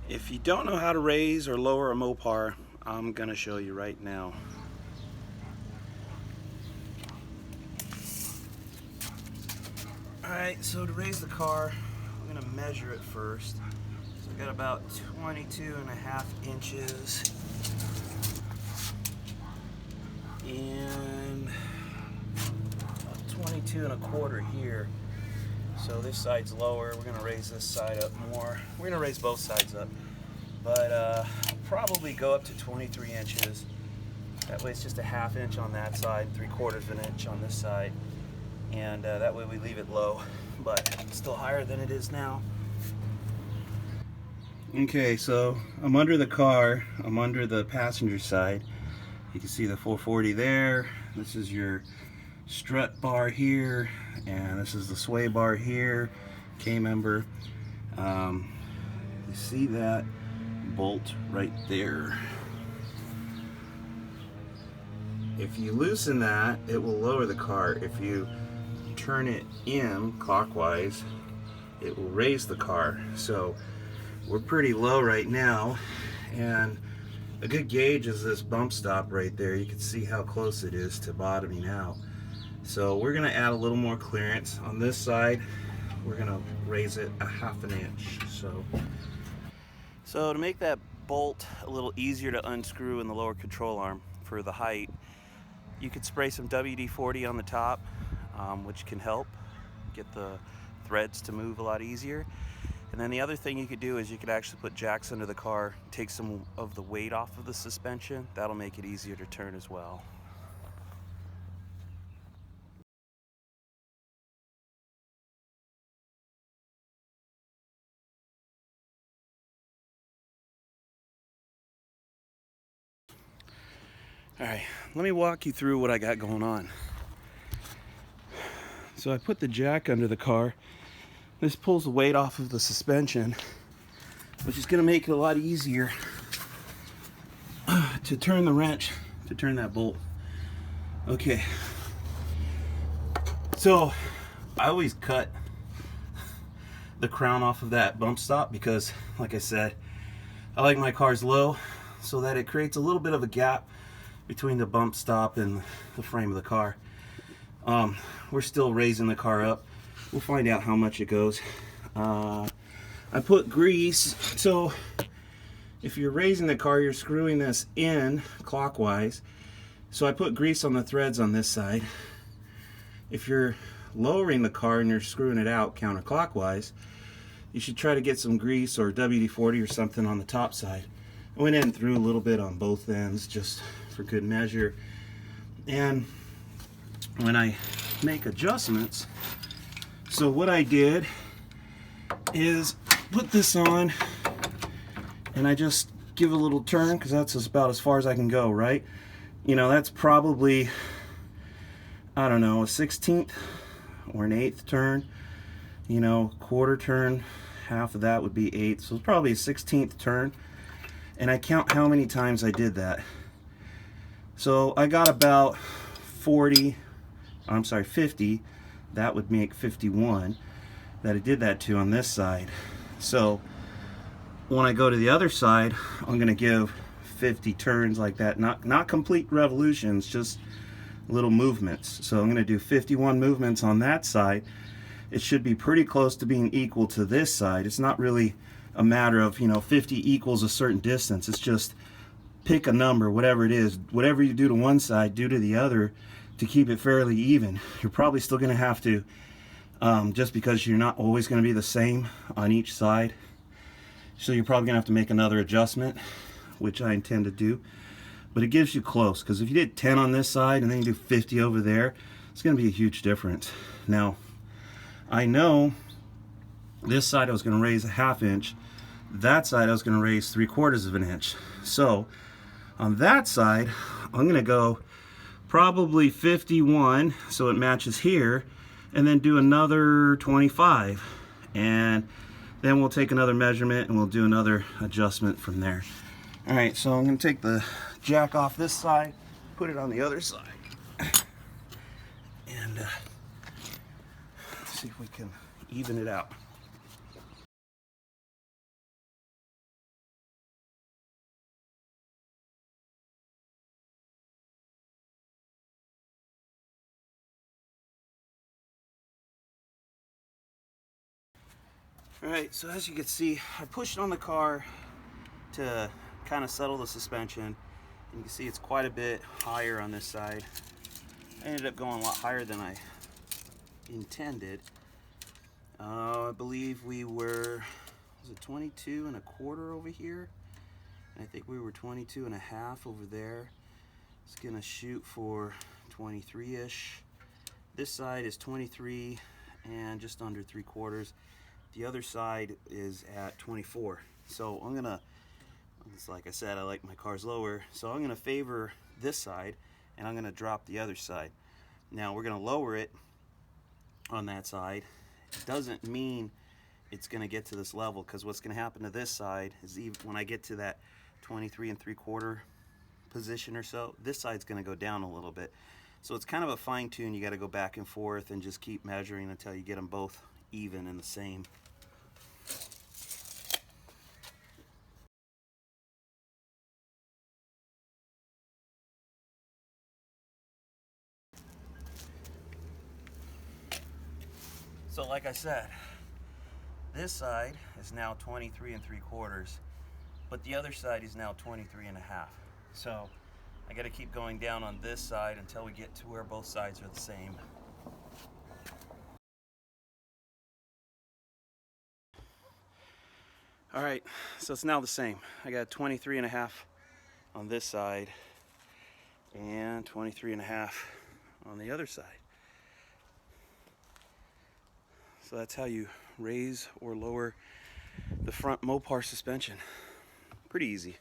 If you don't know how to raise or lower a Mopar, I'm gonna show you right now. Alright, so to raise the car, I'm gonna measure it first. So I got about 22.5 inches and 22.25 here. So this side's lower. We're gonna raise this side up more. We're gonna raise both sides up, but I'll probably go up to 23 inches. That way it's just a 1/2 inch on that side, 3/4 of an inch on this side, and that way we leave it low, but still higher than it is now. Okay, so I'm under the car. I'm under the passenger side. You can see the 440 there. This is your strut bar here, and this is the sway bar here, K-member. You see that bolt right there. If you loosen that, it will lower the car. If you turn it in clockwise, it will raise the car. So we're pretty low right now, and a good gauge is this bump stop right there. You can see how close it is to bottoming out. So we're gonna add a little more clearance on this side. We're gonna raise it a 1/2 inch. So to make that bolt a little easier to unscrew in the lower control arm for the height, you could spray some WD-40 on the top, which can help get the threads to move a lot easier. And then the other thing you could do is you could actually put jacks under the car, take some of the weight off of the suspension. That'll make it easier to turn as well. Alright, let me walk you through what I got going on. So I put the jack under the car. This pulls the weight off of the suspension, which is going to make it a lot easier to turn the wrench, to turn that bolt. Okay, so I always cut the crown off of that bump stop because, like I said, I like my cars low so that it creates a little bit of a gap between the bump stop and the frame of the car. We're still raising the car up. We'll find out how much it goes. I put grease. So if you're raising the car, you're screwing this in clockwise. So I put grease on the threads on this side. If you're lowering the car and you're screwing it out counterclockwise, you should try to get some grease or WD-40 or something on the top side. I went in and threw a little bit on both ends just for good measure. And when I make adjustments, so what I did is put this on and I just give a little turn because that's about as far as I can go, right? You know, that's probably, I don't know, a 1/16 or an 1/8 turn. You know, quarter turn, half of that would be 1/8, so it's probably a 1/16 turn. And I count how many times I did that. So I got about 50, that would make 51 that I did that to on this side. So when I go to the other side, I'm gonna give 50 turns like that, not complete revolutions, just little movements. So I'm gonna do 51 movements on that side. It should be pretty close to being equal to this side. It's not really a matter of, you know, 50 equals a certain distance. It's just pick a number, whatever it is. Whatever you do to one side, do to the other to keep it fairly even. You're probably still going to have to, just because you're not always going to be the same on each side. So you're probably going to have to make another adjustment, which I intend to do. But it gives you close, because if you did 10 on this side and then you do 50 over there, it's going to be a huge difference. Now, I know this side I was going to raise a 1/2 inch. That side I was going to raise 3/4 of an inch. So on that side, I'm going to go probably 51, so it matches here, and then do another 25. And then we'll take another measurement and we'll do another adjustment from there. All right, so I'm going to take the jack off this side, put it on the other side, and see if we can even it out. Alright, so as you can see, I pushed on the car to kind of settle the suspension. And you can see it's quite a bit higher on this side. I ended up going a lot higher than I intended. I believe we were, was it 22 and a quarter over here? And I think we were 22 and a half over there. It's gonna shoot for 23-ish. This side is 23 and just under 3/4. The other side is at 24. So I'm gonna, it's like I said, I like my cars lower, so I'm gonna favor this side and I'm gonna drop the other side. Now we're gonna lower it on that side. It doesn't mean it's gonna get to this level, because what's gonna happen to this side is, even when I get to that 23 3/4 position or so, this side's gonna go down a little bit. So it's kind of a fine tune. You got to go back and forth and just keep measuring until you get them both even and the same. So like I said, this side is now 23 3/4, but the other side is now 23 1/2. So I got to keep going down on this side until we get to where both sides are the same. All right, so it's now the same. I got 23 1/2 on this side and 23 1/2 on the other side. So that's how you raise or lower the front Mopar suspension. Pretty easy.